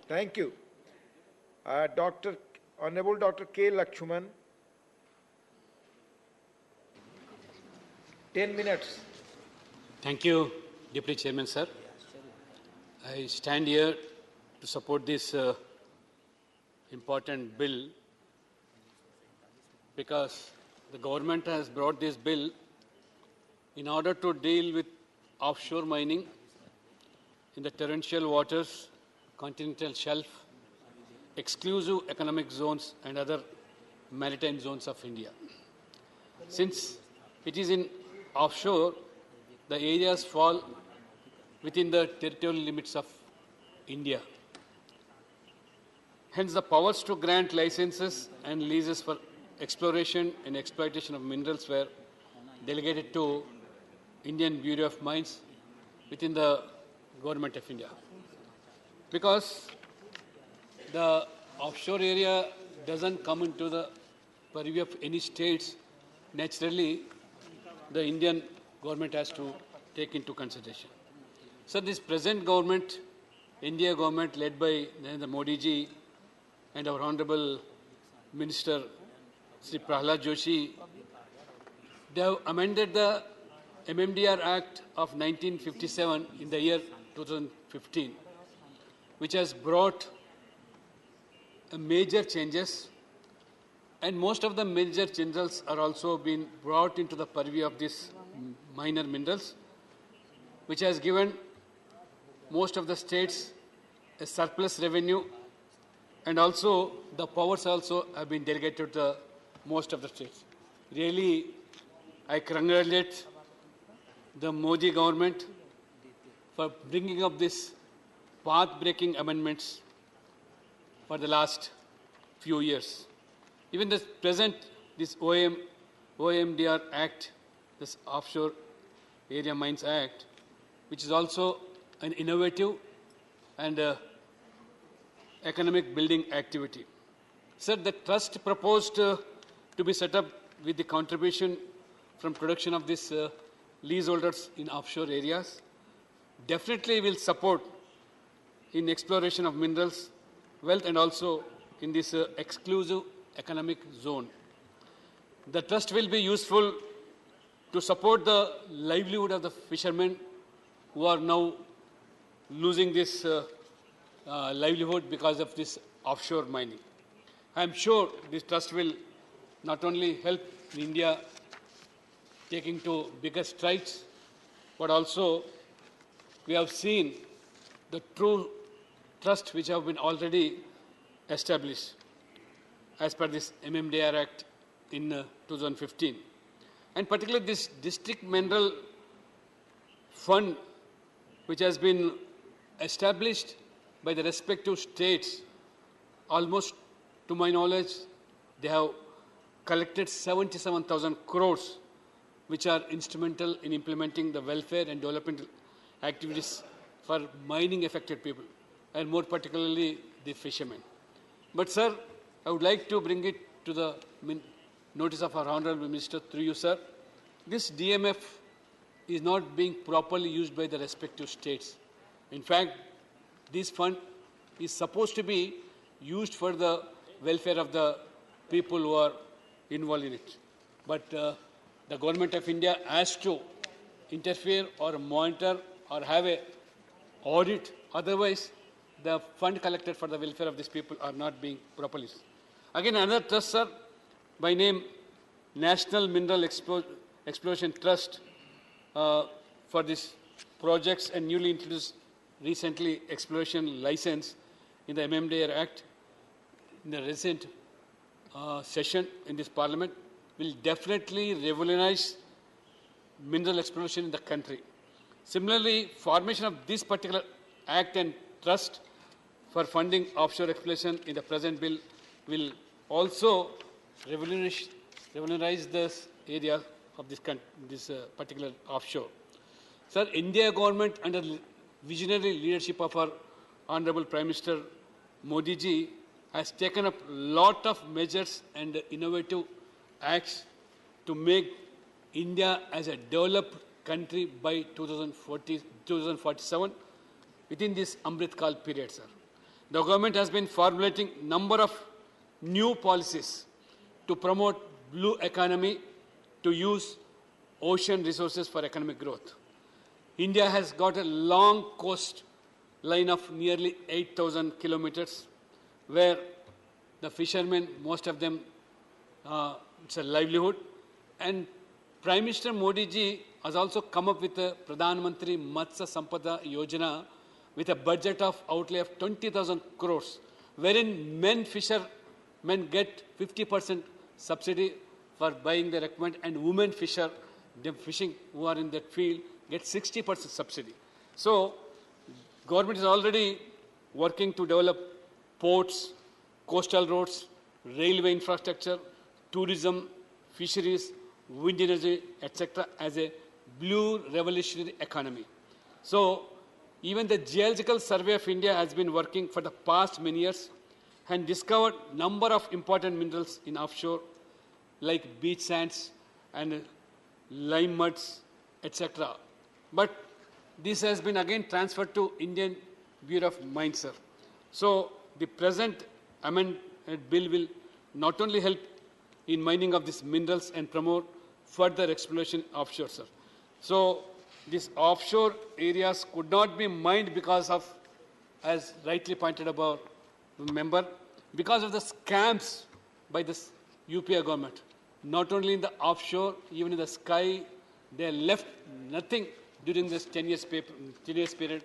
Thank you. Honorable Dr. K. Laxman, 10 minutes. Thank you, Deputy Chairman, sir. I stand here to support this important bill because the government has brought this bill in order to deal with offshore mining in the torrential waters, continental shelf, exclusive economic zones and other maritime zones of India. Since it is in offshore, the areas fall within the territorial limits of India. Hence, the powers to grant licenses and leases for exploration and exploitation of minerals were delegated to Indian Bureau of Mines within the Government of India. Because the offshore area doesn't come into the purview of any states, naturally, the Indian government has to take into consideration. So this present government, India government led by Narendra Modi ji and our Honorable Minister Sri Prahlad Joshi, they have amended the MMDR Act of 1957 in the year 2015, which has brought major changes, and most of the major changes are also being brought into the purview of these minor minerals, which has given most of the states a surplus revenue, and also the powers also have been delegated to most of the states. Really, I congratulate the Modi government for bringing up this path-breaking amendments for the last few years. Even the present, this OMDR Act, this Offshore Area Mines Act, which is also an innovative and economic building activity. Sir, the trust proposed to be set up with the contribution from production of these leaseholders in offshore areas definitely will support in exploration of minerals, wealth, and also in this exclusive economic zone. The trust will be useful to support the livelihood of the fishermen who are now losing this livelihood because of this offshore mining. I am sure this trust will not only help India taking to bigger strides, but also we have seen the true trust which have been already established as per this MMDR Act in 2015. And particularly this district mineral fund which has been established by the respective states, almost to my knowledge, they have collected 77,000 crores which are instrumental in implementing the welfare and development activities for mining affected people, and more particularly the fishermen. But sir, I would like to bring it to the notice of our Honorable Minister through you, sir. This DMF is not being properly used by the respective states. In fact, this fund is supposed to be used for the welfare of the people who are involved in it. But the Government of India has to interfere or monitor or have a audit. Otherwise, the fund collected for the welfare of these people are not being properly used. Again, another trust, sir, by name National Mineral Exploration Trust for these projects and newly introduced recently exploration license in the MMDR Act in the recent session in this Parliament will definitely revolutionize mineral exploration in the country. Similarly, formation of this particular Act and trust for funding offshore exploration in the present bill will also revolutionize this area of this particular offshore. Sir, India government under visionary leadership of our Honorable Prime Minister Modi ji has taken up a lot of measures and innovative acts to make India as a developed country by 2047 within this Amrit Kal period, sir. The government has been formulating number of new policies to promote blue economy to use ocean resources for economic growth. India has got a long coast line of nearly 8,000 kilometers where the fishermen, most of them, it's a livelihood. And Prime Minister Modi ji has also come up with a Pradhan Mantri Matsya Sampada Yojana with a budget of outlay of 20,000 crores, wherein fishermen get 50% subsidy for buying their equipment, and women fishing who are in that field get 60% subsidy. So, government is already working to develop ports, coastal roads, railway infrastructure, tourism, fisheries, wind energy, etc. as a blue revolutionary economy. So, even the Geological Survey of India has been working for the past many years and discovered number of important minerals in offshore like beach sands and lime muds, etc. But this has been again transferred to Indian Bureau of Mines, sir. So the present amendment bill will not only help in mining of these minerals and promote further exploration offshore, sir. So these offshore areas could not be mined because of, as rightly pointed about the member, because of the scams by this UPA government. Not only in the offshore, even in the sky, they left nothing during this 10 years period.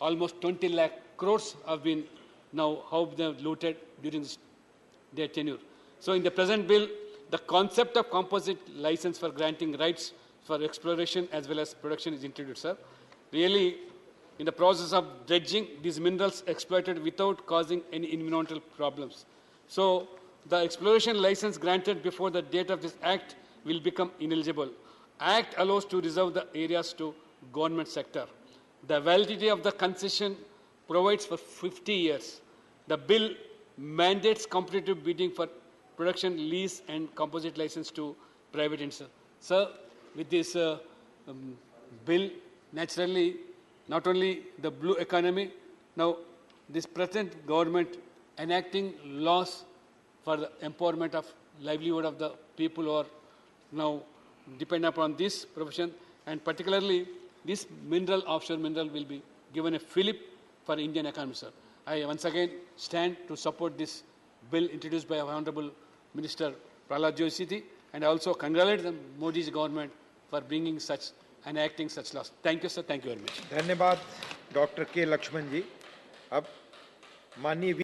Almost 20 lakh crores have been now how they have looted during their tenure. So in the present bill, the concept of composite license for granting rights for exploration as well as production is introduced, sir. Really, in the process of dredging, these minerals exploited without causing any environmental problems. So the exploration license granted before the date of this act will become ineligible. Act allows to reserve the areas to government sector. The validity of the concession provides for 50 years. The bill mandates competitive bidding for production, lease and composite license to private entities. Sir, with this bill, naturally, not only the blue economy, now this present government enacting laws for the empowerment of livelihood of the people who are now depend upon this profession, and particularly this offshore mineral will be given a fillip for Indian economy, sir. I once again stand to support this bill introduced by our Honorable Minister Prahlad Joshi, and I also congratulate the Modi's government for bringing such and enacting such laws. Thank you, sir. Thank you very much. धन्यवाद doctor के लक्ष्मण जी। अब माननीय